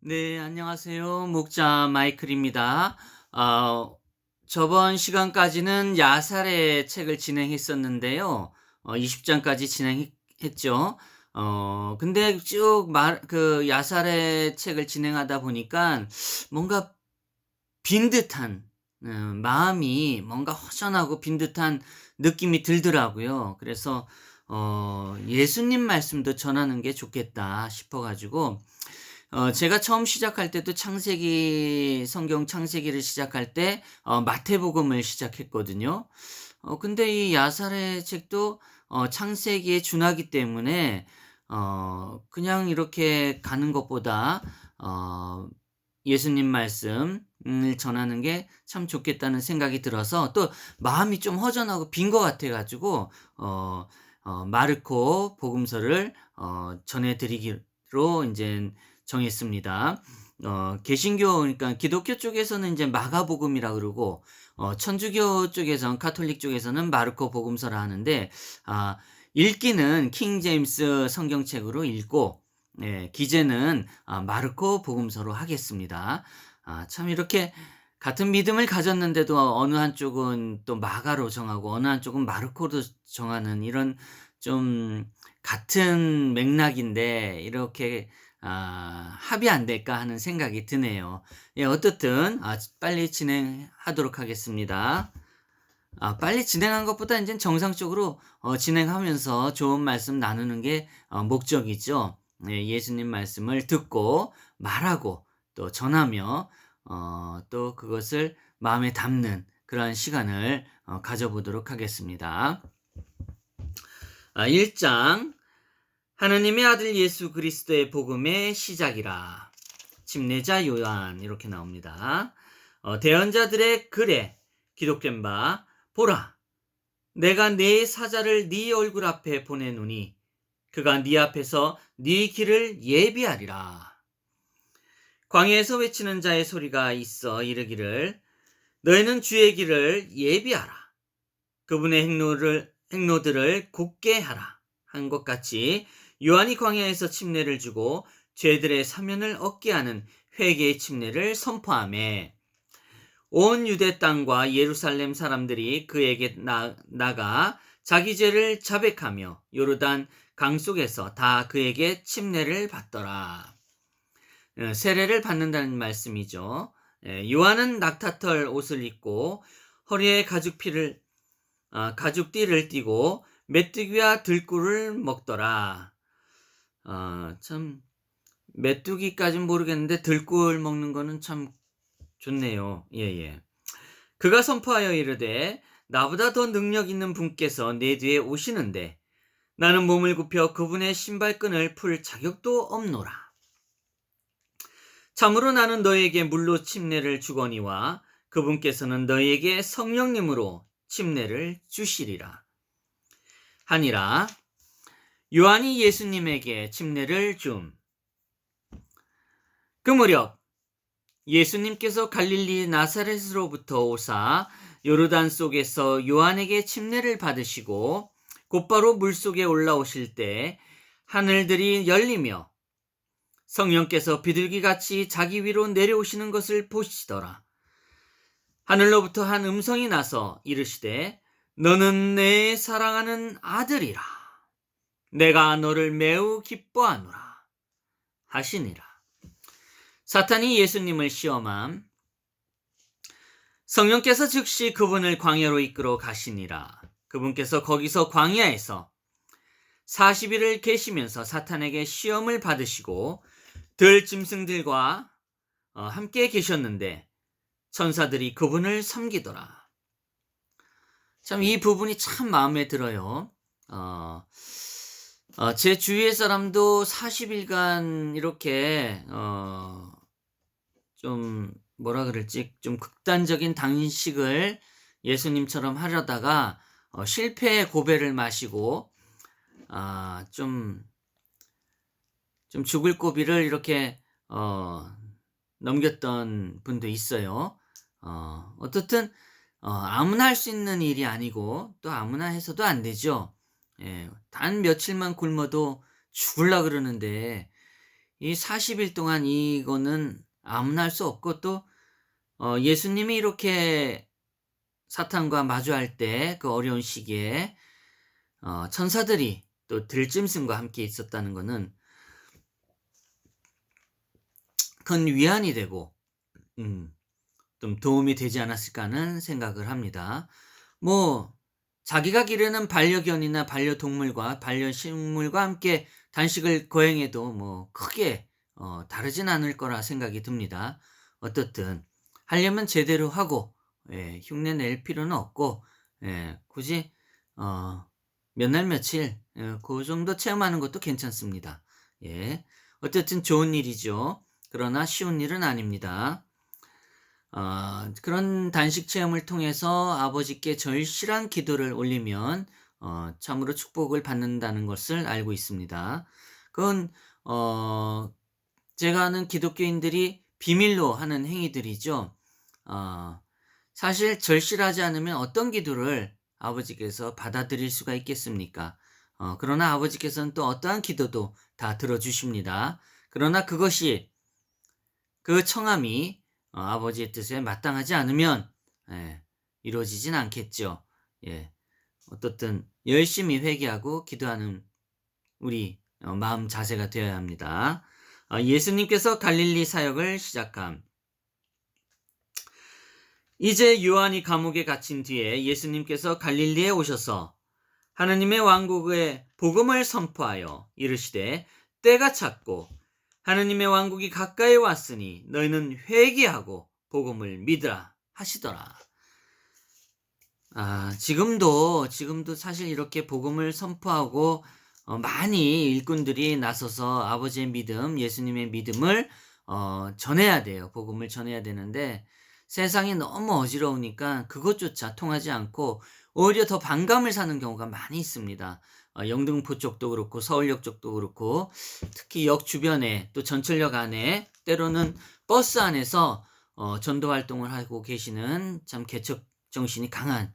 네, 안녕하세요. 목자 마이클입니다. 어, 저번 시간까지는 야살의 책을 진행했었는데요. 20장까지 진행했죠. 근데 쭉 야살의 책을 진행하다 보니까 뭔가 빈 듯한, 마음이 뭔가 허전하고 빈 듯한 느낌이 들더라고요. 그래서, 예수님 말씀도 전하는 게 좋겠다 싶어가지고, 제가 처음 시작할 때도 성경 창세기를 시작할 때 마태복음을 시작했거든요. 근데 이 야살의 책도 창세기에 준하기 때문에 그냥 이렇게 가는 것보다 어 예수님 말씀을 전하는 게 참 좋겠다는 생각이 들어서, 또 마음이 좀 허전하고 빈 것 같아 가지고 마르코 복음서를 전해 드리기로 인젠 정했습니다. 개신교, 그러니까 기독교 쪽에서는 이제 마가복음이라 그러고, 천주교 쪽에선, 가톨릭 쪽에서는 마르코 복음서라 하는데, 아 읽기는 킹 제임스 성경책으로 읽고, 기재는 마르코 복음서로 하겠습니다. 참 이렇게 같은 믿음을 가졌는데도 어느 한쪽은 또 마가로 정하고 어느 한쪽은 마르코로 정하는, 이런 좀 같은 맥락인데 이렇게 합이 안 될까 하는 생각이 드네요. 예, 어떻든 빨리 진행하도록 하겠습니다. 빨리 진행한 것보다 인제 정상적으로 진행하면서 좋은 말씀 나누는 게 목적이죠. 네, 예수님 말씀을 듣고 말하고 또 전하며 또 그것을 마음에 담는 그러한 시간을 가져보도록 하겠습니다. 1 장, 하느님의 아들 예수 그리스도의 복음의 시작이라. 침례자 요한, 이렇게 나옵니다. 대언자들의 글에 기록된 바, 보라, 내가 네 사자를 네 얼굴 앞에 보내노니 그가 네 앞에서 네 길을 예비하리라. 광야에서 외치는 자의 소리가 있어 이르기를, 너희는 주의 길을 예비하라. 그분의 행로들을 굳게 하라 한 것 같이, 요한이 광야에서 침례를 주고 죄들의 사면을 얻게 하는 회개의 침례를 선포하며, 온 유대 땅과 예루살렘 사람들이 그에게 나가 자기 죄를 자백하며 요르단 강 속에서 다 그에게 침례를 받더라. 세례를 받는다는 말씀이죠. 요한은 낙타털 옷을 입고 허리에 가죽띠를 띠고 메뚜기와 들꿀을 먹더라. 참 메뚜기까진 모르겠는데 들꿀 먹는 거는 참 좋네요. 예예. 그가 선포하여 이르되, 나보다 더 능력 있는 분께서 내 뒤에 오시는데 나는 몸을 굽혀 그분의 신발끈을 풀 자격도 없노라. 참으로 나는 너에게 물로 침례를 주거니와 그분께서는 너에게 성령님으로 침례를 주시리라 하니라. 요한이 예수님에게 침례를 줌. 그 무렵 예수님께서 갈릴리 나사렛으로부터 오사 요르단 속에서 요한에게 침례를 받으시고 곧바로 물속에 올라오실 때 하늘들이 열리며 성령께서 비둘기같이 자기 위로 내려오시는 것을 보시더라. 하늘로부터 한 음성이 나서 이르시되, 너는 내 사랑하는 아들이라. 내가 너를 매우 기뻐하노라 하시니라. 사탄이 예수님을 시험함. 성령께서 즉시 그분을 광야로 이끌어 가시니라. 그분께서 거기서 광야에서 40일을 계시면서 사탄에게 시험을 받으시고 들짐승들과 함께 계셨는데 천사들이 그분을 섬기더라. 참 이 부분이 참 마음에 들어요. 제 주위의 사람도 40일간 이렇게 좀 뭐라 그럴지 좀 극단적인 단식을 예수님처럼 하려다가 실패의 고배를 마시고 좀 죽을 고비를 이렇게 넘겼던 분도 있어요. 어떻든 아무나 할 수 있는 일이 아니고 또 아무나 해서도 안 되죠. 예, 단 며칠만 굶어도 죽을라 그러는데 이 40일 동안 이거는 아무나 할 수 없고 또 예수님이 이렇게 사탄과 마주할 때 그 어려운 시기에 천사들이 또 들짐승과 함께 있었다는 거는 큰 위안이 되고 음 좀 도움이 되지 않았을까 하는 생각을 합니다. 뭐 자기가 기르는 반려견이나 반려동물과 반려식물과 함께 단식을 거행해도 뭐 크게 다르진 않을 거라 생각이 듭니다. 어떻든 하려면 제대로 하고 흉내 낼 필요는 없고 굳이 몇 날 며칠 그 정도 체험하는 것도 괜찮습니다. 예. 어쨌든 좋은 일이죠. 그러나 쉬운 일은 아닙니다. 그런 단식 체험을 통해서 아버지께 절실한 기도를 올리면 참으로 축복을 받는다는 것을 알고 있습니다. 그건 제가 아는 기독교인들이 비밀로 하는 행위들이죠. 어 사실 절실하지 않으면 어떤 기도를 아버지께서 받아들일 수가 있겠습니까? 그러나 아버지께서는 또 어떠한 기도도 다 들어주십니다. 그러나 그것이 그 청함이 아버지의 뜻에 마땅하지 않으면 예 이루어지진 않겠죠. 예. 어떻든 열심히 회개하고 기도하는 우리 마음 자세가 되어야 합니다. 예수님께서 갈릴리 사역을 시작함. 이제 요한이 감옥에 갇힌 뒤에 예수님께서 갈릴리에 오셔서 하느님의 왕국의 복음을 선포하여 이르시되 때가 찼고 하느님의 왕국이 가까이 왔으니 너희는 회개하고 복음을 믿으라 하시더라. 지금도 사실 이렇게 복음을 선포하고 많이 일꾼들이 나서서 아버지의 믿음, 예수님의 믿음을 전해야 돼요. 복음을 전해야 되는데 세상이 너무 어지러우니까 그것조차 통하지 않고 오히려 더 반감을 사는 경우가 많이 있습니다. 영등포 쪽도 그렇고 서울역 쪽도 그렇고 특히 역 주변에 또 전철역 안에 때로는 버스 안에서 전도 활동을 하고 계시는 참 개척 정신이 강한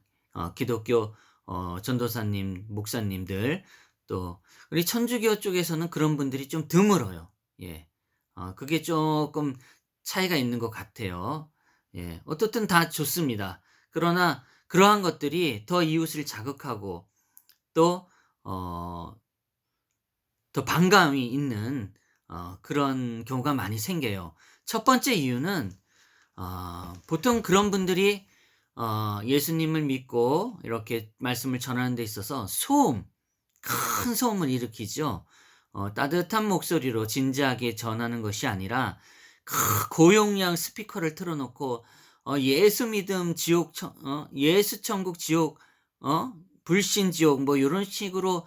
기독교 전도사님, 목사님들 또 우리 천주교 쪽에서는 그런 분들이 좀 드물어요. 예. 그게 조금 차이가 있는 것 같아요. 예. 어떻든 다 좋습니다. 그러나 그러한 것들이 더 이웃을 자극하고 또 어 더 반감이 있는 그런 경우가 많이 생겨요. 첫 번째 이유는 보통 그런 분들이 예수님을 믿고 이렇게 말씀을 전하는 데 있어서 큰 소음을 일으키죠. 따뜻한 목소리로 진지하게 전하는 것이 아니라 고용량 스피커를 틀어 놓고 예수 믿음 지옥 예수 천국 지옥 불신 지옥 뭐 요런 식으로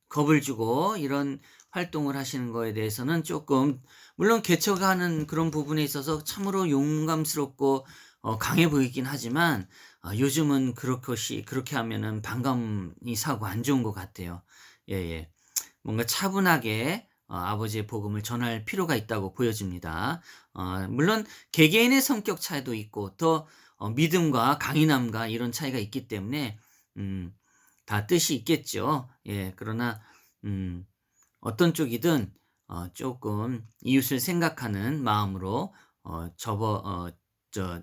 겁을 주고 이런 활동을 하시는 거에 대해서는 쪼끔 물론 개척하는 그런 부분에 있어서 참으로 용감스럽고 강해 보이긴 하지만 요즘은 그렇게 하면은 반감이 사고 안 좋은 것 같아요. 예예. 뭔가 차분하게 아버지의 복음을 전할 필요가 있다고 보여집니다. 물론 개개인의 성격 차이도 있고 또 믿음과 강인함과 이런 차이가 있기 때문에 음 다 뜻이 있겠죠. 예. 그러나 어떤 쪽이든 쪼끔 이웃을 생각하는 마음으로 접어 저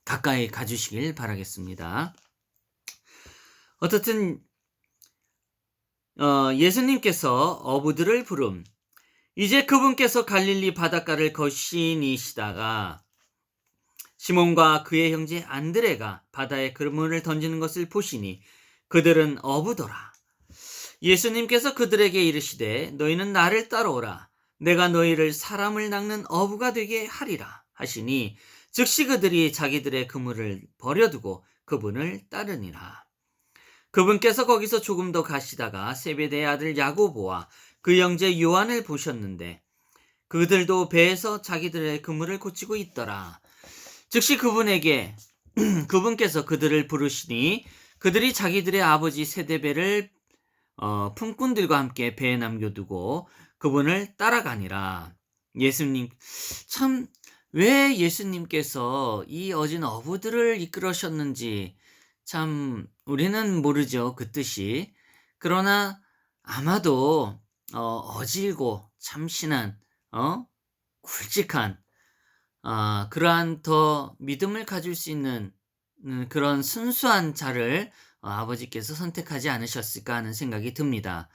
가까이 가 주시길 바라겠습니다. 어떻든 예수님께서 어부들을 부름. 이제 그분께서 갈릴리 바닷가를 거신이시다가 시몬과 그의 형제 안드레가 바다에 그물을 던지는 것을 보시니 그들은 어부더라. 예수님께서 그들에게 이르시되 너희는 나를 따라오라. 내가 너희를 사람을 낚는 어부가 되게 하리라 하시니 즉시 그들이 자기들의 그물을 버려두고 그분을 따르니라. 그분께서 거기서 조금 더 가시다가 세베대의 아들 야고보와 그 형제 요한을 보셨는데 그들도 배에서 자기들의 그물을 고치고 있더라. 즉시 그분에게 그분께서 그들을 부르시니 그들이 자기들의 아버지 세대배를 품꾼들과 함께 배에 남겨두고 그분을 따라가니라. 예수님 참 왜 예수님께서 이 어진 어부들을 이끌으셨는지 참 우리는 모르죠, 그 뜻이. 그러나 아마도 어질고 참신한 굵직한 그러한 더 믿음을 가질 수 있는 그런 순수한 자를 아버지께서 선택하지 않으셨을까 하는 생각이 듭니다.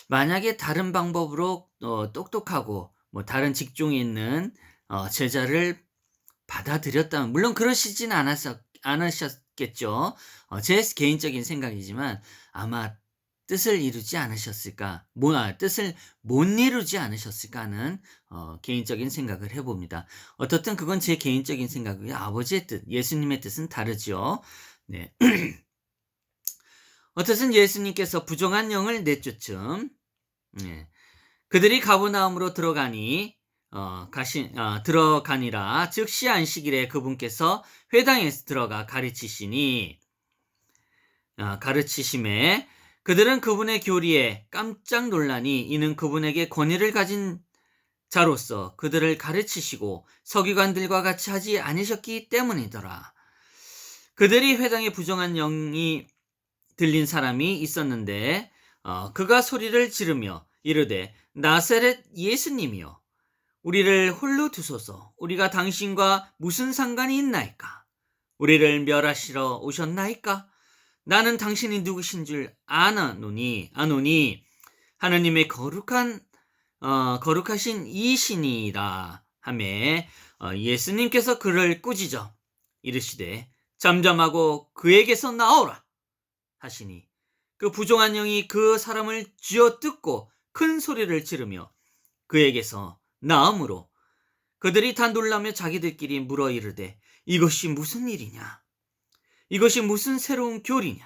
만약에 다른 방법으로 똑똑하고 뭐 다른 직종에 있는 제자를 받아들였다면, 물론 그러시진 않으셨겠죠. 제 개인적인 생각이지만 아마 뜻을 이루지 않으셨을까, 뜻을 못 이루지 않으셨을까 하는 개인적인 생각을 해봅니다. 어떻든 그건 제 개인적인 생각이고요. 아버지의 뜻, 예수님의 뜻은 다르죠. 네. 어쨌든 예수님께서 부정한 영을 내쫓음. 네. 그들이 가버나움으로 들어가니라. 즉시 안식일에 그분께서 회당에 들어가 가르치심에 그들은 그분의 교리에 깜짝 놀라니 이는 그분에게 권위를 가진 자로서 그들을 가르치시고 서기관들과 같이 하지 않으셨기 때문이더라. 그들이 회당에 부정한 영이 들린 사람이 있었는데 그가 소리를 지르며 이르되 나사렛 예수님이여 우리를 홀로 두소서. 우리가 당신과 무슨 상관이 있나이까? 우리를 멸하시러 오셨나이까? 나는 당신이 누구신 줄 아노니 하느님의 거룩하신 이신이라 하매 예수님께서 그를 꾸짖어 이르시되 잠잠하고 그에게서 나오라 하시니 그 부정한 영이 그 사람을 쥐어뜯고 큰 소리를 지르며 그에게서 나음으로 그들이 다 놀라며 자기들끼리 물어 이르되 이것이 무슨 일이냐? 이것이 무슨 새로운 교리냐?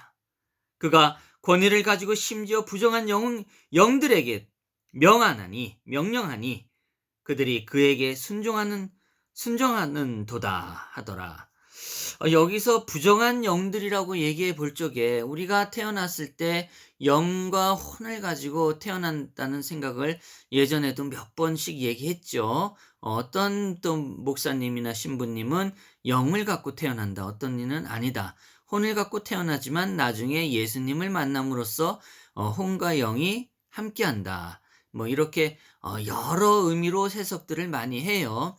그가 권위를 가지고 심지어 부정한 영들에게 명령하니 그들이 그에게 순종하는 도다 하더라. 여기서 부정한 영들이라고 얘기해 볼 적에 우리가 태어났을 때 영과 혼을 가지고 태어난다는 생각을 예전에도 몇 번씩 얘기했죠. 어떤 또 목사님이나 신부님은 영을 갖고 태어난다, 어떤 이는 아니다, 혼을 갖고 태어나지만 나중에 예수님을 만남으로써 혼과 영이 함께한다, 뭐 이렇게 여러 의미로 해석들을 많이 해요.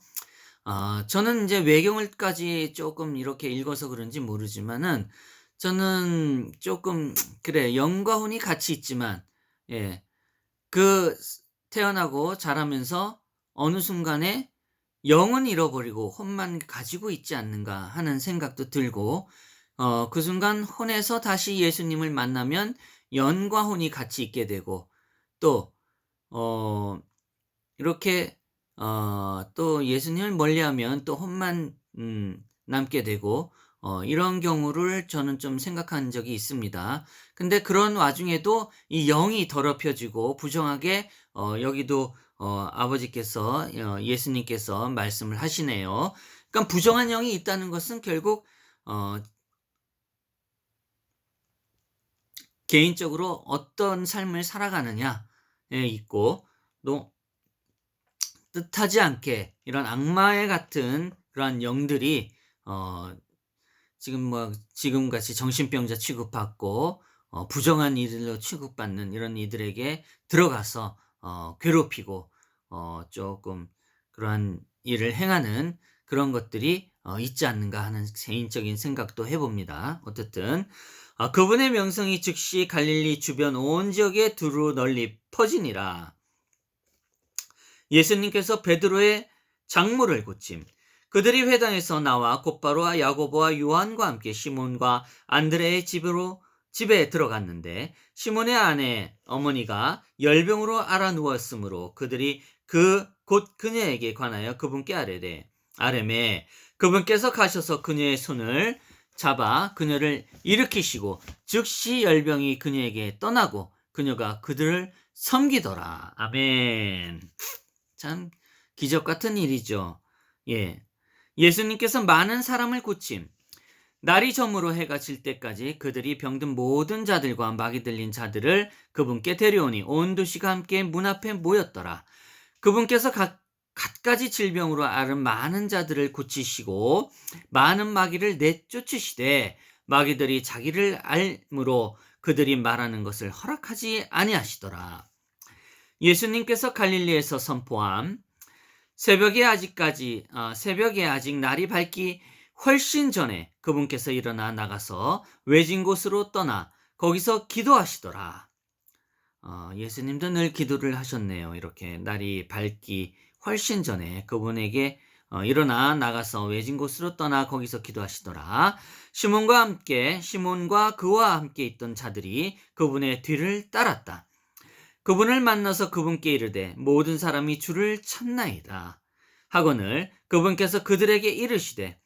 저는 이제 외경을까지 조금 이렇게 읽어서 그런지 모르지만은 저는 조금 그래, 영과 혼이 같이 있지만 예, 태어나고 자라면서 어느 순간에 영은 잃어버리고 혼만 가지고 있지 않는가 하는 생각도 들고 그 순간 혼에서 다시 예수님을 만나면 영과 혼이 같이 있게 되고 또 이렇게 또 예수님을 멀리하면 또 혼만 남게 되고 이런 경우를 저는 좀 생각한 적이 있습니다. 근데 그런 와중에도 이 영이 더럽혀지고 부정하게 여기도 아버지께서 예수님께서 말씀을 하시네요. 그러니까 부정한 영이 있다는 것은 결국 개인적으로 어떤 삶을 살아가느냐에 있고 또 뜻하지 않게 이런 악마의 같은 그러한 영들이 지금같이 정신병자 취급받고 부정한 이들로 취급받는 이런 이들에게 들어가서 괴롭히고 조금 그러한 일을 행하는 그런 것들이 있지 않는가 하는 개인적인 생각도 해봅니다. 어쨌든 그분의 명성이 즉시 갈릴리 주변 온 지역에 두루 널리 퍼지니라. 예수님께서 베드로의 장모를 고침. 그들이 회당에서 나와 곧바로 야고보와 요한과 함께 시몬과 안드레의 집에 들어갔는데 시몬의 아내 어머니가 열병으로 앓아누웠으므로 그들이 곧 그녀에게 관하여 그분께 아뢰매 그분께서 가셔서 그녀의 손을 잡아 그녀를 일으키시고 즉시 열병이 그녀에게 떠나고 그녀가 그들을 섬기더라. 아멘. 참 기적 같은 일이죠. 예. 예수님께서 많은 사람을 고침. 날이 저물어 해가 질 때까지 그들이 병든 모든 자들과 마귀 들린 자들을 그분께 데려오니 온 도시가 함께 문 앞에 모였더라. 그분께서 갖가지 질병으로 앓은 많은 자들을 고치시고 많은 마귀를 내쫓으시되 마귀들이 자기를 알므로 그들이 말하는 것을 허락하지 아니하시더라. 예수님께서 갈릴리에서 선포함. 새벽에 아직 날이 밝기 훨씬 전에 그분께서 일어나 나가서 외진 곳으로 떠나 거기서 기도하시더라. 예수님도 늘 기도를 하셨네요. 이렇게 날이 밝기 훨씬 전에 그분에게 일어나 나가서 외진 곳으로 떠나 거기서 기도하시더라. 시몬과 그와 함께 있던 자들이 그분의 뒤를 따랐다. 그분을 만나서 그분께 이르되 모든 사람이 주를 찾나이다 하거늘 그분께서 그들에게 이르시되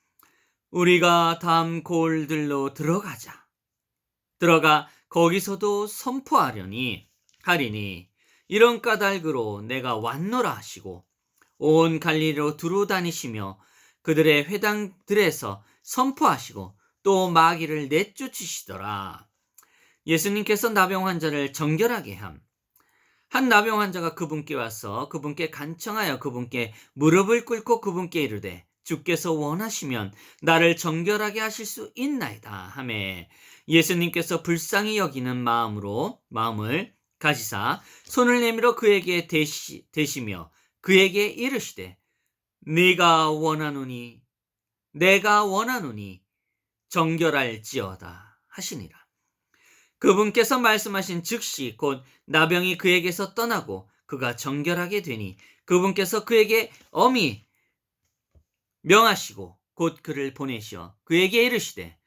우리가 다음 골들로 들어가 거기서도 선포하리니 이런 까닭으로 내가 왔노라 하시고 온 갈릴리로 두루 다니시며 그들의 회당들에서 선포하시고 또 마귀를 내쫓으시더라. 예수님께서 나병 환자를 정결하게 한 나병 환자가 그분께 와서 그분께 간청하여 그분께 무릎을 꿇고 그분께 이르되 주께서 원하시면 나를 정결하게 하실 수 있나이다 하매 예수님께서 불쌍히 여기는 마음을 가지사 손을 내밀어 그에게 대시며 그에게 이르시되 내가 원하노니 정결할지어다 하시니라. 그분께서 말씀하신 즉시 곧 나병이 그에게서 떠나고 그가 정결하게 되니 그분께서 그에게 엄히 명하시고 곧 그를 보내시어 그에게 이르시되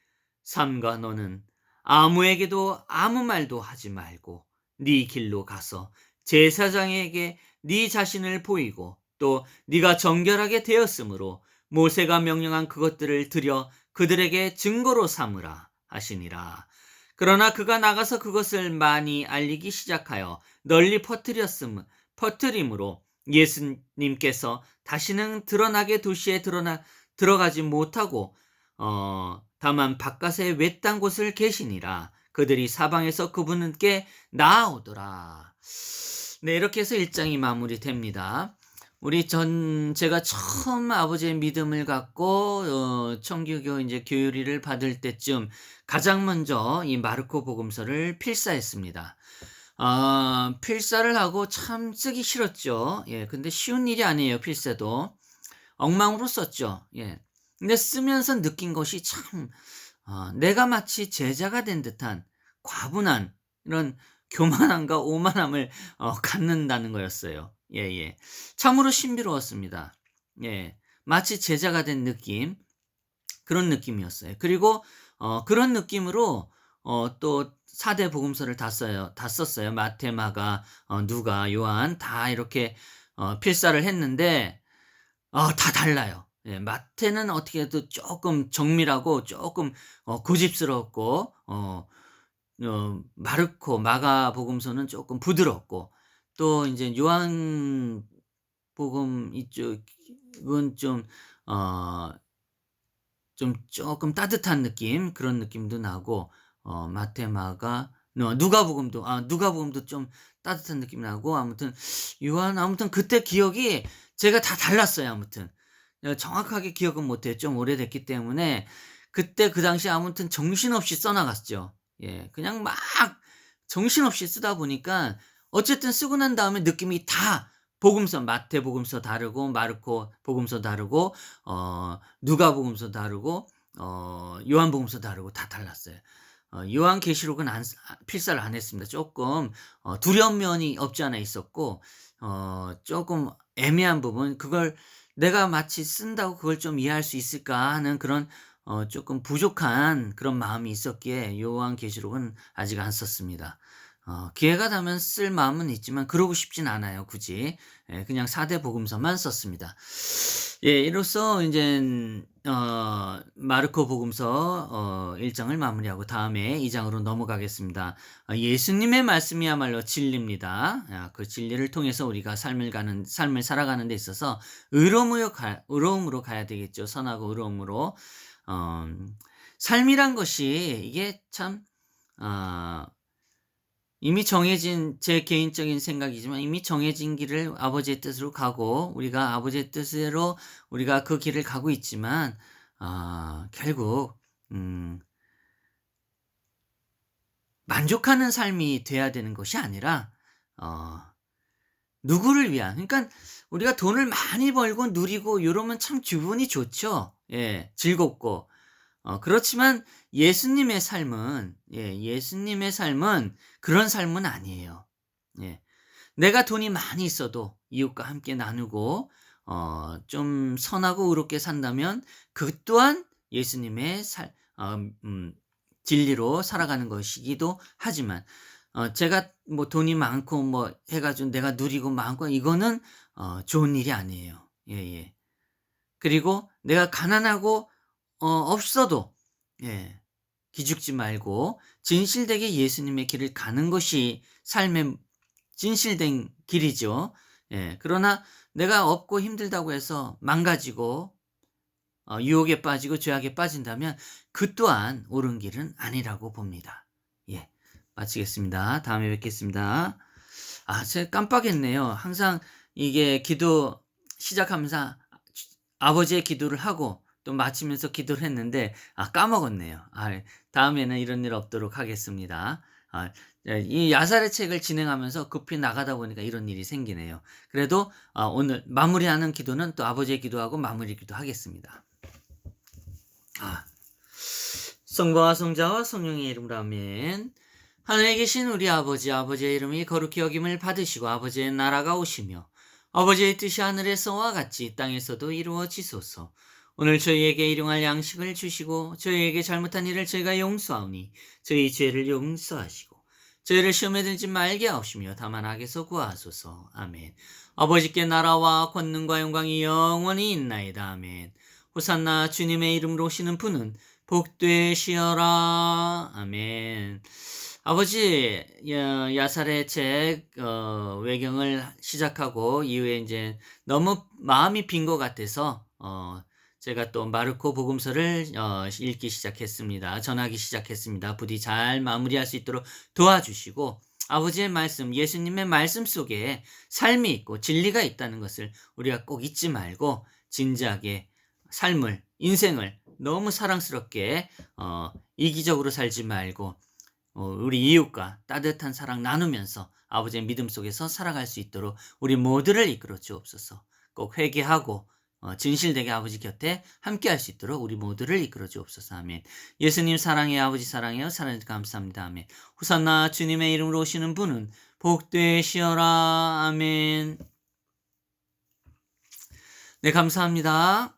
삼가 너는 아무에게도 아무 말도 하지 말고 네 길로 가서 제사장에게 네 자신을 보이고 또 네가 정결하게 되었으므로 모세가 명령한 그것들을 드려 그들에게 증거로 삼으라 하시니라. 그러나 그가 나가서 그것을 많이 알리기 시작하여 널리 퍼뜨림으로 예수님께서 다시는 드러나게 도시에 들어가지 못하고 다만 바깥에 외딴 곳을 계시니라. 그들이 사방에서 그분께 나아오더라. 네, 이렇게 해서 1장이 마무리됩니다. 제가 처음 아버지의 믿음을 갖고 청교교 이제 교리를 받을 때쯤 가장 먼저 이 마르코 복음서를 필사했습니다. 필사를 하고 참 쓰기 싫었죠. 예, 근데 쉬운 일이 아니에요. 필사도 엉망으로 썼죠. 예, 근데 쓰면서 느낀 것이 참 내가 마치 제자가 된 듯한 과분한 이런 교만함과 오만함을 갖는다는 거였어요. 예, 예. 참으로 신비로웠습니다. 예. 마치 제자가 된 느낌, 그런 느낌이었어요. 그리고 그런 느낌으로 또 4대 복음서를 다 썼어요. 마태, 마가, 누가, 요한 다 이렇게 필사를 했는데 다 달라요. 예, 마태는 어떻게 해도 조금 정밀하고 조금 고집스럽고 마르코, 마가복음서는 조금 부드럽고 또 이제 요한복음 이쪽은 좀 조금 따뜻한 느낌 그런 느낌도 나고 마태, 마가, 누가복음도 좀 따뜻한 느낌 나고 아무튼 요한 아무튼 그때 기억이 제가 다 달랐어요. 아무튼 정확하게 기억은 못해요. 좀 오래됐기 때문에 그때 그 당시에 아무튼 정신없이 써나갔죠. 예, 그냥 막 정신없이 쓰다 보니까 어쨌든 쓰고 난 다음에 느낌이 다 복음서 마태복음서 다르고 마르코 복음서 다르고 누가복음서 다르고 요한복음서 다르고 다 달랐어요. 요한계시록은 필사를 안 했습니다. 조금 두려운 면이 없지 않아 있었고 조금 애매한 부분 그걸 내가 마치 쓴다고 그걸 좀 이해할 수 있을까 하는 그런 조금 부족한 그런 마음이 있었기에 요한계시록은 아직 안 썼습니다. 기회가 되면 쓸 마음은 있지만 그러고 싶진 않아요, 굳이. 예, 그냥 4대 복음서만 썼습니다. 예, 이로써 인젠 마르코 복음서 1장을 마무리하고 다음에 2장으로 넘어가겠습니다. 예수님의 말씀이야말로 진리입니다. 그 진리를 통해서 우리가 삶을 살아가는 데 있어서 의로움으로 가야 되겠죠. 선하고 의로움으로. 삶이란 것이 이게 참 이미 정해진 제 개인적인 생각이지만 이미 정해진 길을 아버지의 뜻으로 가고 우리가 아버지의 뜻으로 우리가 그 길을 가고 있지만 결국 만족하는 삶이 돼야 되는 것이 아니라 누구를 위한, 그러니까 우리가 돈을 많이 벌고 누리고 요러면 참 기분이 좋죠. 예. 즐겁고. 그렇지만 예수님의 삶은, 예수님의 삶은 그런 삶은 아니에요. 예. 내가 돈이 많이 있어도 이웃과 함께 나누고 좀 선하고 의롭게 산다면 그 또한 예수님의 진리로 살아가는 것이기도 하지만, 제가 뭐 돈이 많고 뭐 해 가지고 내가 누리고 많고 이거는 좋은 일이 아니에요. 예예. 그리고 내가 가난하고 없어도, 예, 기죽지 말고 진실되게 예수님의 길을 가는 것이 삶의 진실된 길이죠. 예. 그러나 내가 없고 힘들다고 해서 망가지고 유혹에 빠지고 죄악에 빠진다면 그 또한 옳은 길은 아니라고 봅니다. 예. 마치겠습니다. 다음에 뵙겠습니다. 제가 깜빡했네요. 항상 이게 기도 시작하면서 아버지의 기도를 하고 또 마치면서 기도를 했는데 까먹었네요. 다음에는 이런 일 없도록 하겠습니다. 아 이 야살의 책을 진행하면서 급히 나가다 보니까 이런 일이 생기네요. 그래도 오늘 마무리하는 기도는 또 아버지의 기도하고 마무리 기도하겠습니다. 성부와 성자와 성령의 이름으로 아멘. 하늘에 계신 우리 아버지, 아버지의 이름이 거룩히 여김을 받으시고 아버지의 나라가 오시며 아버지의 뜻이 하늘에서와 같이 땅에서도 이루어지소서. 오늘 저희에게 일용할 양식을 주시고 저희에게 잘못한 일을 저희가 용서하오니 저희 죄를 용서하시고 저희를 시험에 들지 말게 하옵시며 다만 악에서 구하소서. 아멘. 아버지께 나라와 권능과 영광이 영원히 있나이다. 아멘. 호산나. 주님의 이름으로 오시는 분은 복되시어라. 아멘. 아버지, 야살의 책 외경을 시작하고 이후에 이제 너무 마음이 빈 것 같아서 제가 또 마르코 복음서를 읽기 시작했습니다. 전하기 시작했습니다. 부디 잘 마무리할 수 있도록 도와주시고 아버지의 말씀, 예수님의 말씀 속에 삶이 있고 진리가 있다는 것을 우리가 꼭 잊지 말고 진지하게 삶을, 인생을 너무 사랑스럽게 이기적으로 살지 말고 우리 이웃과 따뜻한 사랑 나누면서 아버지의 믿음 속에서 살아갈 수 있도록 우리 모두를 이끌어 주옵소서. 꼭 회개하고 진실되게 아버지 곁에 함께 할 수 있도록 우리 모두를 이끌어 주옵소서. 아멘. 예수님 사랑해요. 아버지 사랑해요. 사랑해서 감사합니다. 아멘. 호산나. 주님의 이름으로 오시는 분은 복되시어라. 아멘. 네, 감사합니다.